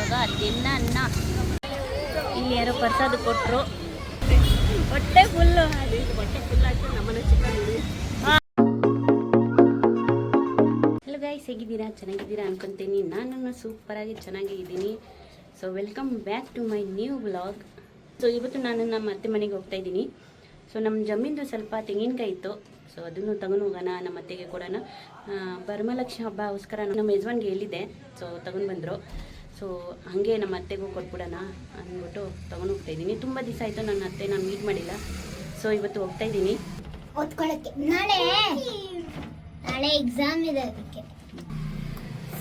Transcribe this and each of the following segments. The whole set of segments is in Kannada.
ಇವಾಗ ಅನ್ನ ಇಲ್ಲಿ ಯಾರೋ ಪ್ರಸಾದ ಕೊಟ್ಟರು. ಹೊಟ್ಟೆ ಫುಲ್ಲು ಆಯ್ತು. ನಮ್ಮನೆ ಚಿಕನ್ ನೋಡಿ. ಹಲೋ ಗೈಸ್, ಹೇಗಿದ್ದೀರಾ? ಚೆನ್ನಾಗಿದ್ದೀರಾ ಅನ್ಕೊತೀನಿ. ನಾನು ಸೂಪರಾಗಿ ಚೆನ್ನಾಗಿದ್ದೀನಿ. So welcome back to my new vlog. So ಇವತ್ತು ನಾನು ನಮ್ಮ ಅತ್ತೆ ಮನೆಗೆ ಹೋಗ್ತಾ ಇದ್ದೀನಿ. ಸೊ ನಮ್ಮ ಜಮೀನ್ದು ಸ್ವಲ್ಪ ತೆಂಗಿನಕಾಯಿ ಇತ್ತು. ಸೊ ಅದನ್ನು ತಗೊಂಡು ಹೋಗೋಣ, ನಮ್ಮ ಅತ್ತೆಗೆ ಕೊಡೋಣ. ವರಮಹಾಲಕ್ಷ್ಮಿ ಹಬ್ಬಗೋಸ್ಕರ ನಮ್ಮ ಯಜಮಾನ್ಗೆ ಹೇಳಿದ್ದೆ. ಸೊ ತಗೊಂಡು ಬಂದರು. ಸೊ ಹಾಗೆ ನಮ್ಮ ಅತ್ತೆಗೂ ಕೊಟ್ಬಿಡೋಣ ಅಂದ್ಬಿಟ್ಟು ತೊಗೊಂಡು ಹೋಗ್ತಾ ಇದ್ದೀನಿ. ತುಂಬ ದಿವಸ ಆಯಿತು ನನ್ನ ಅತ್ತೆ ನಾನು ಮೀಟ್ ಮಾಡಿಲ್ಲ. ಸೊ ಇವತ್ತು ಹೋಗ್ತಾ ಇದ್ದೀನಿ ಓದ್ಕೊಳ್ಳೋಕ್ಕೆ. ನಾಳೆ ಎಕ್ಸಾಮ್ ಇದೆ ಅದಕ್ಕೆ.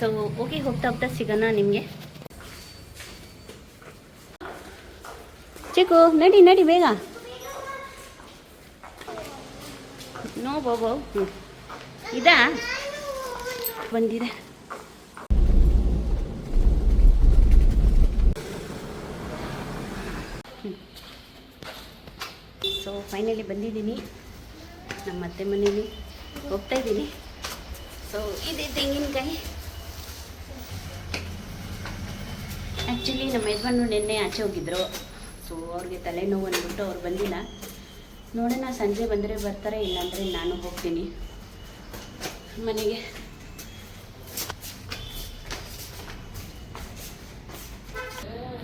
ಸೊ ಓಕೆ, ಹೋಗ್ತಾ ಹೋಗ್ತಾ ಸಿಗೋಣ ನಿಮಗೆ. ಚಿಕ್ಕು ನಡಿ ನಡಿ ಬೇಗ. ನೋ ಬಾಬು. ಇದಾ ಬಂದಿದೆ. ಸೊ ಫೈನಲಿ ಬಂದಿದ್ದೀನಿ ನಮ್ಮ ಅತ್ತೆ ಮನೇಲಿ. ಹೋಗ್ತಾ ಇದ್ದೀನಿ. ಸೊ ಇದೆ ತೆಂಗಿನಕಾಯಿ. ಆ್ಯಕ್ಚುಲಿ ನಮ್ಮ ಯಜಮಾನ್ರು ನಿನ್ನೆ ಆಚೆ ಹೋಗಿದ್ರು. ಸೊ ಅವ್ರಿಗೆ ತಲೆನೋವು ಅಂದ್ಬಿಟ್ಟು ಅವ್ರು ಬಂದಿಲ್ಲ. ನೋಡೋಣ, ಸಂಜೆ ಬಂದರೆ ಬರ್ತಾರೆ, ಇಲ್ಲಾಂದರೆ ನಾನು ಹೋಗ್ತೀನಿ ಮನೆಗೆ.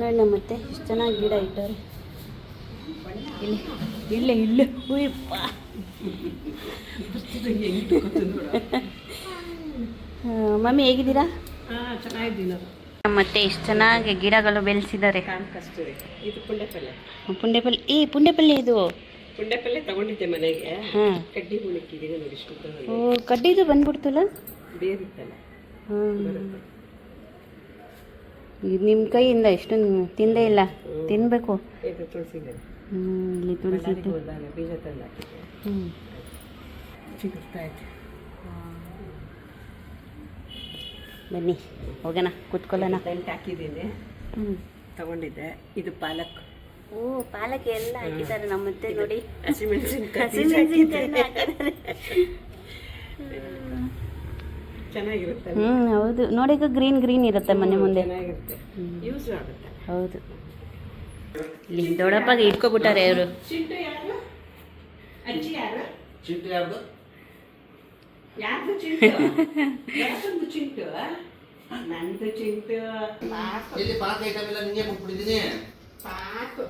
ನೋಡಿ ನಮ್ಮ ಅತ್ತೆ ಎಷ್ಟು ಚೆನ್ನಾಗಿ ಗಿಡ ಇಟ್ಟವ್ರೆ. ಇಲ್ಲಿ ಇಲ್ಲೇ ಇಲ್ಲೇ ಉಯ್ಯಪ್ಪ. ಮಮ್ಮಿ ಹೇಗಿದ್ದೀರಾ? ಚೆನ್ನಾಗಿದ್ದೀನಿ. ನಮ್ಮ ಅತ್ತೆ ಎಷ್ಟು ಚೆನ್ನಾಗಿ ಗಿಡಗಳು ಬೆಳೆಸಿದ್ದಾರೆ. ಇದು ಪುಂಡೆಪಲ್ಲೆ. ಪುಂಡೆಪಲ್ಲೆ. ಪುಂಡೆಪಲ್ಲೆ ಇದು ಪುಂಡೆಪಲ್ಲೆ ತಗೊಂಡಿದ್ದೆ ಮನೆಗೆ. ಹಾಂ, ಕಡ್ಡಿ ಹುಳುಕಿದ್ದೀನಿ ನೋಡಿ ಇಷ್ಟು. ಓ ಕಡ್ಡಿದು ಬಂದ್ಬಿಡ್ತಲ್ಲ. ಬೇರಿತ್ತಲ್ಲ. ಹಾಂ, ಇದು ನಿಮ್ಮ ಕೈಯಿಂದ ಎಷ್ಟೊಂದು ತಿಂದೇ ಇಲ್ಲ, ತಿನ್ನಬೇಕು. ಇದು ತುಳಸಿದೆ. ಇಲ್ಲಿ ತುಳಸಿ ಇತ್ತು. ಬೀಜ ತಂದು ಹಾಕಿದ್ದೆ. ಸಿಗುತ್ತಾಯ್ತು. ಬನ್ನಿ ಹೋಗೋಣ, ಕೂತ್ಕೊಳ್ಳೋಣ. ದಂಟು ಹಾಕಿದ್ದೀನಿ. ತಗೊಂಡಿದ್ದೆ. ಇದು ಪಾಲಕ್. ಓ ಪಾಲಕ್ ಎಲ್ಲ ಹಾಕಿದ್ದಾರೆ ನಮ್ಮ ಅತ್ತೆ ನೋಡಿ. ಹಸಿಮೆಣಸಿನಕಾಯಿ ಚೆನ್ನಾಗಿರುತ್ತೆ. ಹೌದು, ನೋಡಿ ಗ್ರೀನ್ ಗ್ರೀನ್ ಇರುತ್ತೆ ಮನೆ ಮುಂದೆ. ಚೆನ್ನಾಗಿರುತ್ತೆ, ಯೂಸ್ ಆಗುತ್ತೆ. ಹೌದು. ಇಲ್ಲಿ ದೊಡ್ಡಪ್ಪಗೆ ಇಟ್ಕೊಬಿಟ್ಟಾರೆ ಅವರು. ಚಿಂಟು ಯಾರು? ಅಜ್ಜಿ ಯಾರು? ಚಿಂಟು ಯಾರ್ದು? ಯಾರ್ದು ಚಿಂಟು? ಯಾರ್ದು ಚಿಂಟು? ನಂದು ಚಿಂಟು. ಇಲ್ಲಿ ಪಾಕ ಐಟಮ್ ಎಲ್ಲ ನಿಂಗೆ ಕೊಟ್ಬಿಟ್ಟಿದ್ದೀನಿ. ಸಾಕು.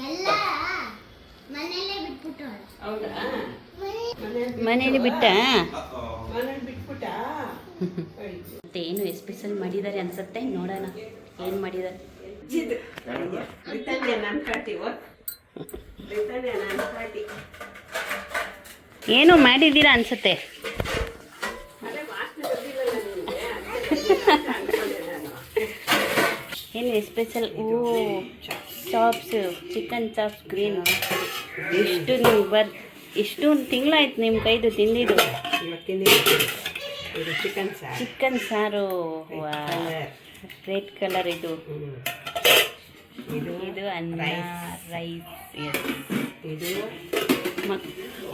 ಎಲ್ಲ ಮನೆಯಲ್ಲೇ ಬಿಟ್ಬಿಟ್ಟು. ಹೌದಾ? ಮನೇಲಿ ಬಿಟ್ಟ. ಮನೇಲಿ ಬಿಟ್ಬಿಟ್ಟ. ಮತ್ತೆ ಏನು ಸ್ಪೆಷಲ್ ಮಾಡಿದ್ದಾರೆ ಅನ್ಸುತ್ತೆ, ನೋಡೋಣ ಏನು ಮಾಡಿದ್ದಾರೆ. ಏನೋ ಮಾಡಿದ್ದೀರಾ ಅನ್ಸುತ್ತೆ. ಏನು ಸ್ಪೆಷಲ್? ಓ ಚಾಪ್ಸ್, ಚಿಕನ್ ಚಾಪ್ಸ್ ಗ್ರೀನ್. ಎಷ್ಟು ನೀವು ಎಷ್ಟು ಒಂದು ತಿಂಗಳಾಯ್ತು ನಿಮ್ಮ ಕೈದು ತಿಂದಿದ್ದು. ಚಿಕನ್ ಸಾರು. Red colour. ಇದು ಇದು ಅನ್ನ, ರೈಸ್. ಇದು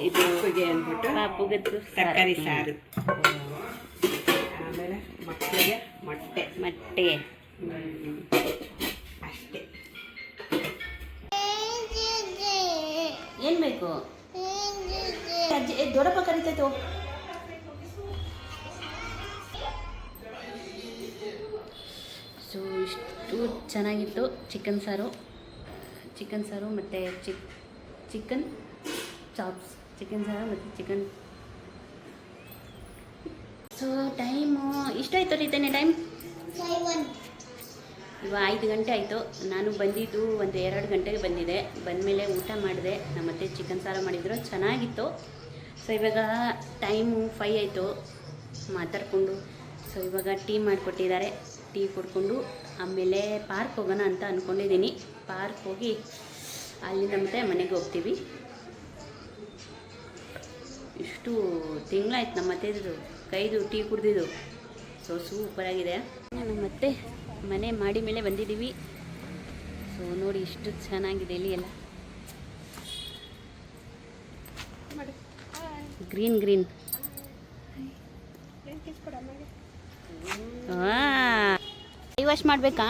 ಇದು ಅಂದ್ಬಿಟ್ಟು ಪಾಪುಗದ್ದು ತರಕಾರಿ ಸಾರು. ಆಮೇಲೆ ಮಕ್ಕಳಿಗೆ ಮೊಟ್ಟೆ ಅಷ್ಟೇ. ಏನು ಬೇಕು? ದೊಡ್ಡಪ್ಪ ಕರಿತೈತೆ. ಸೊ ಇಷ್ಟು ಚೆನ್ನಾಗಿತ್ತು ಚಿಕನ್ ಸಾರು ಮತ್ತು ಚಿಕನ್ ಚಾಪ್ಸ್. ಚಿಕನ್ ಸಾರು ಮತ್ತು ಚಿಕನ್. ಸೊ ಟೈಮು ಇಷ್ಟಾಯ್ತು ರೀತೇನೆ. ಟೈಮ್ ಇವಾಗ 5 ಗಂಟೆ ಆಯಿತು. ನಾನು ಬಂದಿದ್ದು 1-2 ಗಂಟೆಗೆ ಬಂದಿದೆ. ಬಂದಮೇಲೆ ಊಟ ಮಾಡಿದೆ. ನಮ್ಮತ್ತೆ ಚಿಕನ್ ಸಾರು ಮಾಡಿದ್ರು, ಚೆನ್ನಾಗಿತ್ತು. ಸೊ ಇವಾಗ ಟೈಮು 5 ಆಯಿತು ಮಾತಾಡಿಕೊಂಡು. ಸೊ ಇವಾಗ ಟೀ ಮಾಡಿಕೊಟ್ಟಿದ್ದಾರೆ. ಟೀ ಕುಡ್ಕೊಂಡು ಆಮೇಲೆ ಪಾರ್ಕ್ ಹೋಗೋಣ ಅಂತ ಅಂದ್ಕೊಂಡಿದ್ದೀನಿ. ಪಾರ್ಕ್ ಹೋಗಿ ಅಲ್ಲಿಂದ ಮತ್ತೆ ಮನೆಗೆ ಹೋಗ್ತೀವಿ. ಇಷ್ಟು ತಿಂಗಳಾಯ್ತು ನಮ್ಮ ಅತ್ತೆದು ಕೈದು ಟೀ ಕುಡ್ದಿದ್ದು. ಸೊ ಸೂಪರಾಗಿದೆ. ಮತ್ತೆ ಮನೆ ಮಾಡಿ ಮೇಲೆ ಬಂದಿದ್ದೀವಿ. ಸೊ ನೋಡಿ ಇಷ್ಟು ಚೆನ್ನಾಗಿದೆ ಇಲ್ಲಿ ಎಲ್ಲ ಗ್ರೀನ್ ಗ್ರೀನ್. ಕೈ ವಾಶ್ ಮಾಡಬೇಕಾ?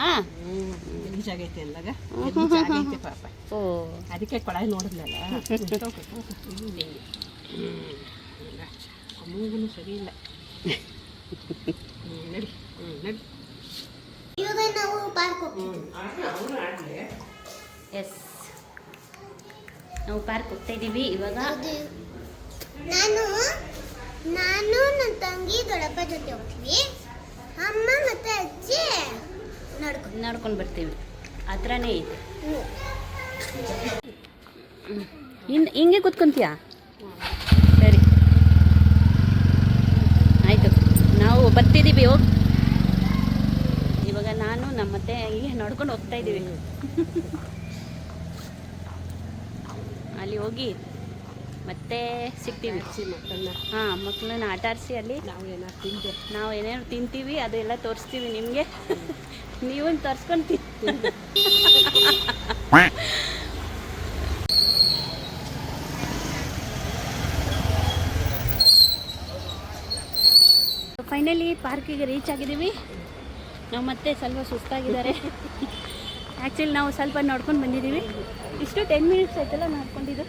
ಗಲೀಜಾಗೈತೆ ಎಲ್ಲಾಗ ಹ್ಮ್. ಆಗೈತೆ ಪಾಪ. ಓ ಅದಕ್ಕೆ ಕೊಳಾಯಿ ನೋಡಿದ್ನಲ್ಲ ಮೂಗುನು ಸರಿ ಇಲ್ಲ. ನಡಿ ನಡಿ. ಇವಾಗ ನಾವು ಪಾರ್ಕ್ ಹೋಗ್ತೀವಿ. ಅವನು ಆಡಲಿ. ಎಸ್, ನಾವು ಪಾರ್ಕ್ ಹೋಗ್ತಾ ಇದ್ದೀವಿ ಇವಾಗ. ನಾನು ನನ್ನ ತಂಗಿ ದೊಡ್ಡಪ್ಪ ಜೊತೆ ಹೋಗ್ತೀವಿ. ಅಮ್ಮ ಮತ್ತೆ ಅಜ್ಜಿ ನಡ್ಕೊಂಡು ಬರ್ತೀವಿ, ಹತ್ರನೇ ಐತೆ. ಹಿಂಗೆ ಕೂತ್ಕೊಂತೀಯಾ? ಸರಿ ಆಯಿತು, ನಾವು ಬರ್ತಿದ್ದೀವಿ. ಹೋಗಿ ಇವಾಗ ನಾನು ನಮ್ಮ ಮತ್ತೆ ಹೀಗೆ ನಡ್ಕೊಂಡು ಹೋಗ್ತಾ ಇದ್ದೀವಿ. ಅಲ್ಲಿ ಹೋಗಿ ಮತ್ತೆ ಸಿಗ್ತೀವಿ. ಮಕ್ಕಳನ್ನ ಹಾಂ, ಮಕ್ಕಳನ್ನ ಆಟ ಆಡಿಸಿ ಅಲ್ಲಿ ನಾವು ಏನೇನು ತಿಂತೀವಿ ಅದೆಲ್ಲ ತೋರಿಸ್ತೀವಿ ನಿಮಗೆ. ನೀವು ತೋರಿಸ್ಕೊಂಡು ಫೈನಲಿ ಪಾರ್ಕಿಗೆ ರೀಚ್ ಆಗಿದ್ದೀವಿ. ನಾವು ಮತ್ತೆ ಸ್ವಲ್ಪ ಸುಸ್ತಾಗಿದ್ದಾರೆ. ಆ್ಯಕ್ಚುಲಿ ನಾವು ಸ್ವಲ್ಪ ನೋಡ್ಕೊಂಡು ಬಂದಿದ್ದೀವಿ. ಇಷ್ಟು 10 ಮಿನಿಟ್ಸ್ ಆಯ್ತಲ್ಲ ನೋಡ್ಕೊಂಡಿದ್ದು,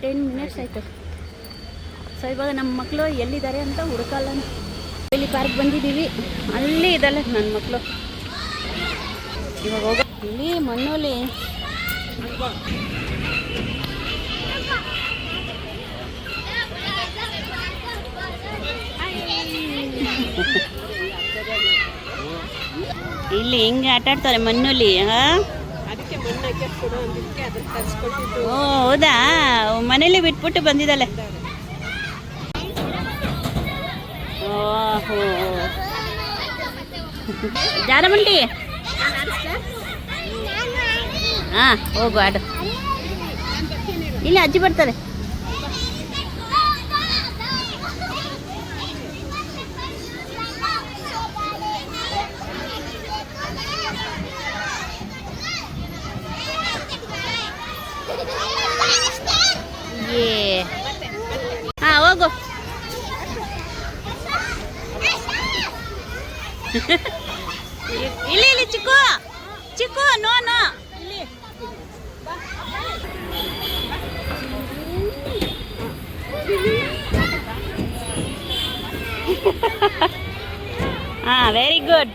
10 ಮಿನಿಟ್ಸ್ ಆಯಿತು. ಸೊ ಇವಾಗ ನಮ್ಮ ಮಕ್ಕಳು ಎಲ್ಲಿದ್ದಾರೆ ಅಂತ ಹುಡುಕಲ್ಲ. ಇಲ್ಲಿ ಪಾರ್ಕ್ ಬಂದಿದ್ದೀವಿ, ಅಲ್ಲಿ ಇದಲ್ಲ ನನ್ನ ಮಕ್ಕಳು. ಇವಾಗ ಹೋಗ ಇಲ್ಲಿ ಮಣ್ಣಲ್ಲಿ ಇಲ್ಲಿ ಹೆಂಗೆ ಆಟ ಆಡ್ತಾರೆ ಮಣ್ಣಲ್ಲಿ. ಅದಕ್ಕೆ ಮಣ್ಣಾಕೆ ಕೊಡು ಅಂದಿದ್ದಕ್ಕೆ ಅದನ್ನ ತರಿಸ್ಕೊಟ್ಟಿದ್ದು. ಓ ಹೌದಾ, ಮನೇಲಿ ಬಿಟ್ಬಿಟ್ಟು ಬಂದಿದ್ದಾಳೆ. ಓಹೋ ಜಾರಮಂಡಿ. ಹಾಂ ಹೋಗು ಆಡು. ಇಲ್ಲಿ ಅಜ್ಜಿ ಬರ್ತಾರೆ. ಹಾಂ ಹೋಗು. ಇಲ್ಲಿ ಇಲ್ಲಿ ಚಿಕ್ಕು ಚಿಕ್ಕು ನೋ ನೋ. ಹಾಂ ವೆರಿ ಗುಡ್.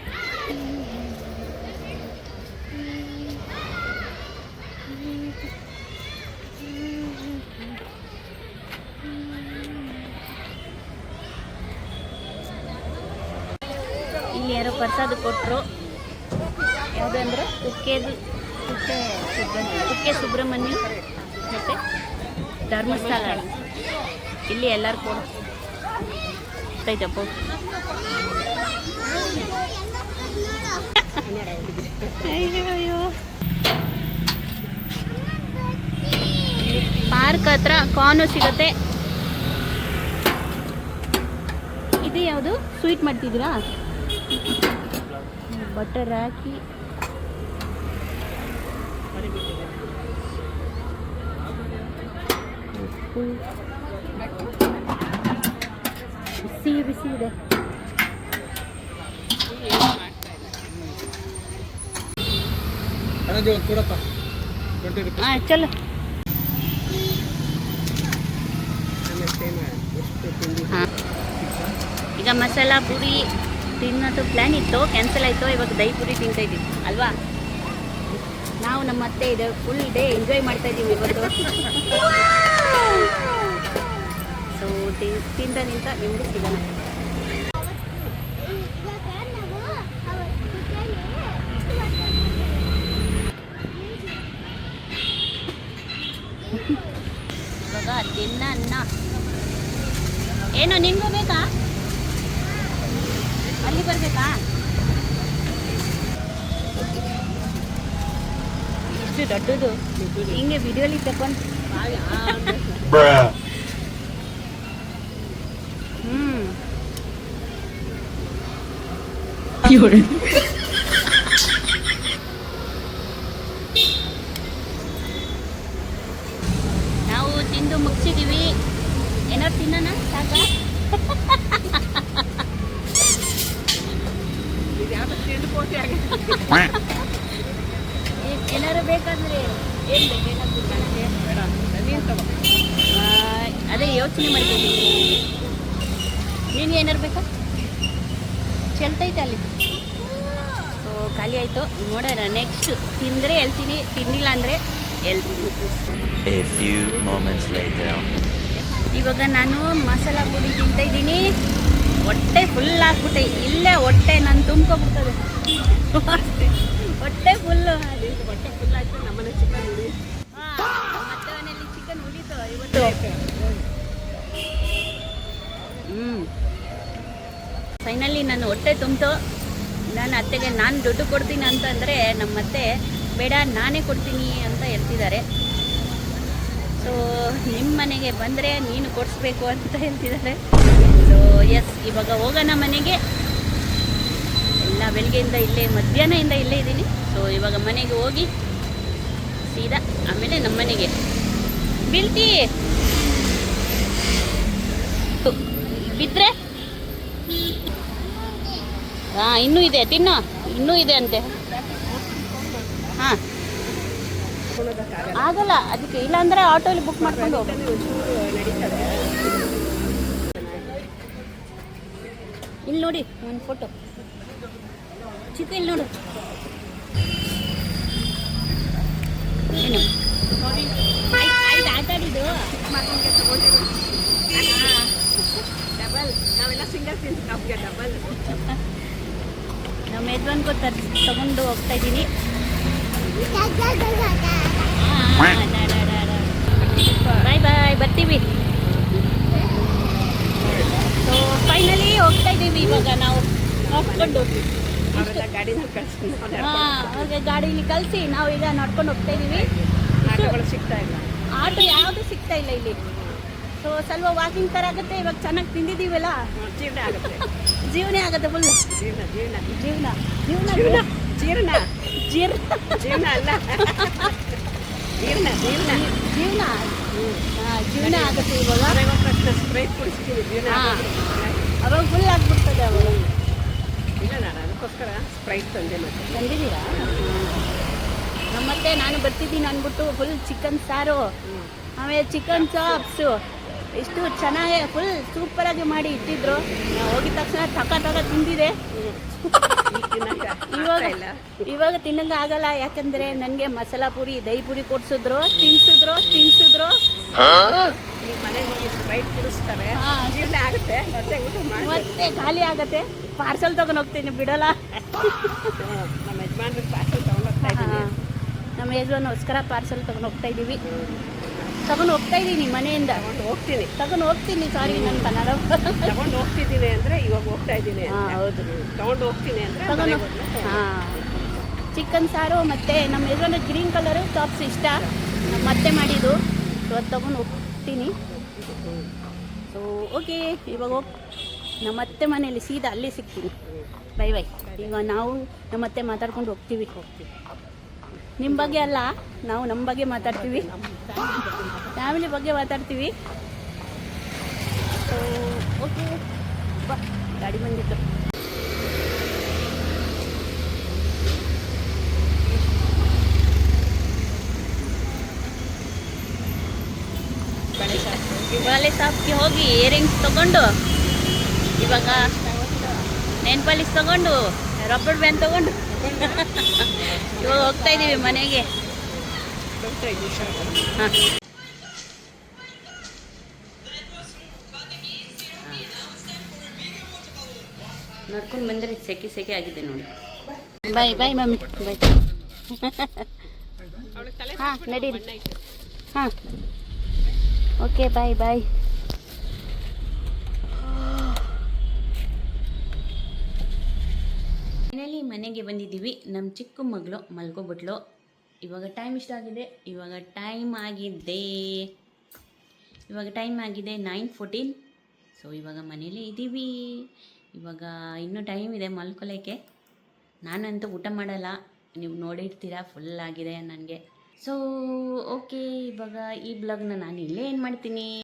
ಇಲ್ಲಿ ಯಾರೋ ಪ್ರಸಾದ ಕೊಟ್ಟರು. ಯಾವುದಂದ್ರೆ ಕುಕ್ಕೆ ಸುಬ್ರಹ್ಮಣ್ಯ ಮತ್ತು ಧರ್ಮಸ್ಥಳ. ಇಲ್ಲಿ ಎಲ್ಲರೂ ಕೊಡ್ತೈತಪ್ಪ. ಅಯ್ಯೋ ಪಾರ್ಕ್ ಹತ್ರ ಕಾರ್ನು ಸಿಗುತ್ತೆ. ಇದು ಯಾವುದು ಸ್ವೀಟ್ ಮಾಡ್ತಿದ್ದೀರಾ? ಬಟರ್ ಹಾಕಿ ಉಪ್ಪು ಬಿಸಿ ಬಿಸಿ ಇದೆ. ಹಾಂ ಚಲೋ. ಹಾಂ ಈಗ ಮಸಾಲ ಪುರಿ ತಿನ್ನೋದು ಪ್ಲ್ಯಾನ್ ಇತ್ತು, ಕ್ಯಾನ್ಸಲ್ ಆಯಿತು. ಇವಾಗ ದಹಿ ಪುರಿ ತಿಂತಾ ಇದ್ದೀವಿ ಅಲ್ವಾ. ನಾವು ನಮ್ಮ ಅತ್ತೆ ಇದೆ ಫುಲ್ ಡೇ ಎಂಜಾಯ್ ಮಾಡ್ತಾ ಇದ್ದೀವಿ ಇವತ್ತು. ಸೊ ತಿಂದ ನಿಂತ ನಿಮಗೂ ಸಿಗೋಣ. ಇವಾಗ ತಿನ್ನ ಅನ್ನ ಏನು ನಿಮಗೂ ಬೇಕಾ? ಅಲ್ಲಿ ಬರಬೇಕಾ? ಇಷ್ಟು ದೊಡ್ಡದು ಹಿಂಗೆ ವಿಡಿಯೋಲಿ ತಗೊಂಡು ನಾವು ತಿಂದು ಮುಗಿಸಿದೀವಿ. ಏನಾದ್ರು ತಿನ್ನೋಣ ಸಾಕ? ಇದು ಯಾವ್ದು ತಿಂಡ್ಬೋದು ಏನಾರು ಬೇಕಾದ್ರೆ ಏನು ಬೇಕು ಏನಾದ್ರು ಕಾಣಿಕೆ ಬೇಡ ನೀನು ತಗೋ. ಅದೇ ಯೋಚನೆ ಮಾಡ್ತಿದ್ದೀನಿ. ನೀನು ಏನಾರು ಬೇಕಾ? ಚೆಲ್ತೈತೆ ಅಲ್ಲಿ. ಸೊ ಖಾಲಿ ಆಯಿತು. ನೋಡೋಣ ನೆಕ್ಸ್ಟ್ ತಿಂದರೆ ಹೇಳ್ತೀನಿ, ತಿನ್ನಿಲ್ಲ ಅಂದರೆ ಹೇಳ್ತೀನಿ. A few moments later. ಇವಾಗ ನಾನು ಮಸಾಲ ಪುಡಿ ತಿಂತಾಯಿದ್ದೀನಿ. ಹೊಟ್ಟೆ ಫುಲ್ ಆಗ್ಬಿಟ್ಟೆ. ಇಲ್ಲೇ ಹೊಟ್ಟೆ ನಾನು ತುಂಬ್ಕೊಬಿಡ್ತದೆ. ಹೊಟ್ಟೆ ಫುಲ್ಲು. ಹೊಟ್ಟೆ ಫುಲ್ ಆಯ್ತು. ನಮ್ಮನೆ ಚಿಕನ್ ಉಳಿ. ಮತ್ತೆ ಮನೆಯಲ್ಲಿ ಚಿಕನ್ ಉಳಿತು ಇವತ್ತು. ಫೈನಲಿ ನನ್ನ ಹೊಟ್ಟೆ ತುಂಬಿತು. ನಾನು ಅತ್ತೆಗೆ ನಾನು ದುಡ್ಡು ಕೊಡ್ತೀನಿ ಅಂತಂದರೆ ನಮ್ಮ ಅತ್ತೆ ಬೇಡ ನಾನೇ ಕೊಡ್ತೀನಿ ಅಂತ ಹೇಳ್ತಿದ್ದಾರೆ. ಸೊ ನಿಮ್ಮ ಮನೆಗೆ ಬಂದರೆ ನೀನು ಕೊಡಿಸ್ಬೇಕು ಅಂತ ಹೇಳ್ತಿದ್ದಾರೆ. ಸೊ ಎಸ್, ಇವಾಗ ಹೋಗೋಣ ಮನೆಗೆ. ಎಲ್ಲ ಬೆಳಗ್ಗೆಯಿಂದ ಇಲ್ಲೇ, ಮಧ್ಯಾಹ್ನದಿಂದ ಇಲ್ಲೇ ಇದ್ದೀನಿ. ಸೊ ಇವಾಗ ಮನೆಗೆ ಹೋಗಿ ಸೀದಾ ಆಮೇಲೆ ನಮ್ಮ ಮನೆಗೆ ಬೀಳ್ತಿ. ಬಿದ್ದರೆ ಹಾಂ ಇನ್ನೂ ಇದೆ, ತಿನ್ನೋ, ಇನ್ನೂ ಇದೆ ಅಂತೆ. ಹಾಂ ಆಗಲ್ಲ ಅದಕ್ಕೆ, ಇಲ್ಲಾಂದರೆ ಆಟೋಲಿ ಬುಕ್ ಮಾಡ್ಕೊಂಡು ಹೋಗು. ನಡೀತದೆ. ಇಲ್ಲಿ ನೋಡಿ ಒಂದು ಫೋಟೋ ಚಿಕ್ಕ, ಇಲ್ಲಿ ನೋಡು. ಏನು ಆಯ್ತು ಆಟ ಆಡಿದ್ದು ಮಕ್ಕಳಿಗೆ ತಗೊಂಡಿರೋ ಡಬಲ್. ನಾವೆಲ್ಲ ಸಿಂಗಲ್ ತಿಂದು ನಮಗೆ ಡಬಲ್. ನಮ್ಮ ಯಜಮಾನ್ಗೂ ತಗೊಂಡು ಹೋಗ್ತಾ ಇದ್ದೀನಿ. ಬಾಯ್ ಬಾಯ್, ಬರ್ತೀವಿ. ಸೊ ಫೈನಲಿ ಹೋಗ್ತಾ ಇದ್ದೀವಿ ಇವಾಗ ನಾವು ನೋಡ್ಕೊಂಡು. ಅವರೆಲ್ಲ ಗಾಡಿನ ಕಳಿಸ್ಕೊಂಡು ಅವ್ರಿಗೆ ಗಾಡೀಲಿ ಕಳಿಸಿ ನಾವು ಈಗ ನಡ್ಕೊಂಡು ಹೋಗ್ತಾ ಇದ್ದೀವಿ. ಆಟೋಗಳು ಸಿಗ್ತಾ ಇಲ್ಲ. ಆಟೋ ಯಾವುದು ಸಿಗ್ತಾ ಇಲ್ಲ ಇಲ್ಲಿ. ಸೊ ಸ್ವಲ್ಪ ವಾಕಿಂಗ್ ಥರ ಆಗುತ್ತೆ. ಇವಾಗ ಚೆನ್ನಾಗಿ ತಿಂದಿದ್ದೀವಲ್ಲ, ಜೀರ್ಣ ಆಗುತ್ತೆ. ಜೀವನೇ ಆಗುತ್ತೆ ಫುಲ್. ಜೀರ್ಣ ಜೀರ್ಣ ಜೀವನ ಜೀವನ ಜೀರ್ಣ ಜೀರ್ಣ ಜೀರ್ಣ ಜೀರ್ಣ ಅಲ್ಲ, ಜೀರ್ಣ ಜೀರ್ಣ ಜೀವನ ಜೀವನ ಆಗುತ್ತೆ ಇವಾಗ. ಅವಾಗ ತಕ್ಷಣ ಸ್ಪ್ರೈಟ್ ಕುಡಿಸ್ತೀವಿ. ಜೀರ್ಣ ಹಾಂ, ಅವಾಗ ಫುಲ್ ಆಗಿಬಿಡ್ತದೆ ಅವಾಗ. ಇಲ್ಲ, ನಾನು ಅದಕ್ಕೋಸ್ಕರ ಸ್ಪ್ರೈಟ್ ತಂದೆ ಮತ್ತೆ. ಬಂದಿದ್ದೀರಾ? ನಮ್ಮತ್ತೆ ನಾನು ಬರ್ತಿದ್ದೀನಿ ಅಂದ್ಬಿಟ್ಟು ಫುಲ್ ಚಿಕನ್ ಸಾರು, ಆಮೇಲೆ ಚಿಕನ್ ಚಾಪ್ಸು ಎಷ್ಟು ಚೆನ್ನಾಗಿ ಫುಲ್ ಸೂಪರಾಗಿ ಮಾಡಿ ಇಟ್ಟಿದ್ರು. ನಾವು ಹೋಗಿದ ತಕ್ಷಣ ತಕ ತಿಂದಿದೆ. ಇವಾಗ ತಿನ್ನಂಗೆ ಆಗಲ್ಲ, ಯಾಕಂದರೆ ನನಗೆ ಮಸಾಲ ಪುರಿ ದಹಿ ಪುರಿ ಕೊಡ್ಸಿದ್ರು, ತಿನ್ಸಿದ್ರು. ಈ ಮನೆಗೆ ಹೋಗಿ ಸ್ಪ್ರೈಟ್ ಕುಡಿಸ್ತಾರೆ. ಹಾಂ, ಜೀರ್ಣ ಆಗುತ್ತೆ ಮತ್ತೆ ಊಟ ಮಾಡಿ ಮತ್ತೆ ಖಾಲಿ ಆಗತ್ತೆ. ಪಾರ್ಸಲ್ ತೊಗೊಂಡು ಹೋಗ್ತೀನಿ, ಬಿಡೋಲ್ಲ. ನಮ್ಮ ಯಜಮಾನ್ರಿಗೆ ಪಾರ್ಸಲ್ ತೊಗೊಂಡೋಗ್ತಾ ಇದ್ದೀನಿ. ನಮ್ಮ ಯಜಮಾನೋಸ್ಕರ ಪಾರ್ಸಲ್ ತೊಗೊಂಡು ಹೋಗ್ತಾ ಇದ್ದೀನಿ ಮನೆಯಿಂದ. ತಗೊಂಡು ಹೋಗ್ತೀನಿ. ಸಾರಿ, ನನ್ನ ಕನ್ನಡ ತಗೊಂಡು ಹೋಗ್ತಿದ್ದೀನಿ ಅಂದರೆ ಇವಾಗ ಹೋಗ್ತಾ ಇದ್ದೀನಿ. ಹಾಂ, ಹೌದು. ತಗೊಂಡು ಹೋಗ್ತೀನಿ ಅಂದರೆ ತಗೊಂಡು ಹಾಂ, ಚಿಕನ್ ಸಾರು ಮತ್ತು ನಮ್ಮ ಯಜಮಾನ ಗ್ರೀನ್ ಕಲರು ಚಾಪ್ಸ್ ಇಷ್ಟ, ನಮ್ಮ ಅತ್ತೆ ಮಾಡಿದ್ದು. ಸೊ ಅದು ತೊಗೊಂಡು ಹೋಗ್ತೀನಿ. ಸೊ ಓಕೆ, ಇವಾಗ ನಮ್ಮ ಅತ್ತೆ ಮನೆಯಲ್ಲಿ ಸೀದಾ ಅಲ್ಲಿ ಸಿಗ್ತೀನಿ. Bye bye. ಈಗ ನಾವು ನಮ್ಮ ಅತ್ತೆ ಮಾತಾಡ್ಕೊಂಡು ಹೋಗ್ತೀವಿ. ನಿಮ್ಮ ಬಗ್ಗೆ ಅಲ್ಲ, ನಾವು ನಮ್ಮ ಬಗ್ಗೆ ಮಾತಾಡ್ತೀವಿ, ಫ್ಯಾಮಿಲಿ ಬಗ್ಗೆ ಮಾತಾಡ್ತೀವಿ. ಸೊ ಓಕೆ, ಬಾ, ಗಾಡಿ ಬಂದಿತ್ತು. ಬಳೆ ಶಾಪ್ಗೆ ಹೋಗಿ ಇಯರಿಂಗ್ಸ್ ತೊಗೊಂಡು, ಇವಾಗ ನೈನ್ ಪಾಲಿಸ್ ತೊಗೊಂಡು, ರಬ್ಬರ್ ಬ್ಯಾಂಡ್ ತೊಗೊಂಡು ಇವಾಗ ಹೋಗ್ತಾ ಇದ್ದೀವಿ ಮನೆಗೆ. ಹಾಂ, ನಡ್ಕೊಂಡು ಬಂದರೆ ಸೆಕೆ ಆಗಿದೆ ನೋಡಿ. ಬಾಯ್ ಬಾಯ್ ಮಮ್ಮಿ, ಬಾಯ್. ಹಾಂ, ನಡೀರಿ. ಹಾಂ, ಓಕೆ, ಬಾಯ್ ಬಾಯ್. ಫೈನಲಿ ಮನೆಗೆ ಬಂದಿದ್ದೀವಿ. ನಮ್ಮ ಚಿಕ್ಕ ಮಗಳು ಮಲ್ಕೊಬಿಟ್ಲು. ಇವಾಗ ಟೈಮ್ ಇಷ್ಟಾಗಿದೆ. ಇವಾಗ ಟೈಮ್ ಆಗಿದೆ 9:14. ಸೊ ಇವಾಗ ಮನೇಲಿ ಇದ್ದೀವಿ. ಇವಾಗ ಇನ್ನೂ ಟೈಮ್ ಇದೆ ಮಲ್ಕೊಳಕ್ಕೆ. ನಾನಂತೂ ಊಟ ಮಾಡಲ್ಲ, ನೀವು ನೋಡಿರ್ತೀರ, ಫುಲ್ ಆಗಿದೆ ನನಗೆ. ಸೊ ಓಕೆ, ಇವಾಗ ಈ ಬ್ಲಾಗ್ನ ನಾನು ಇಲ್ಲೇ ಏನು ಮಾಡ್ತೀನಿ.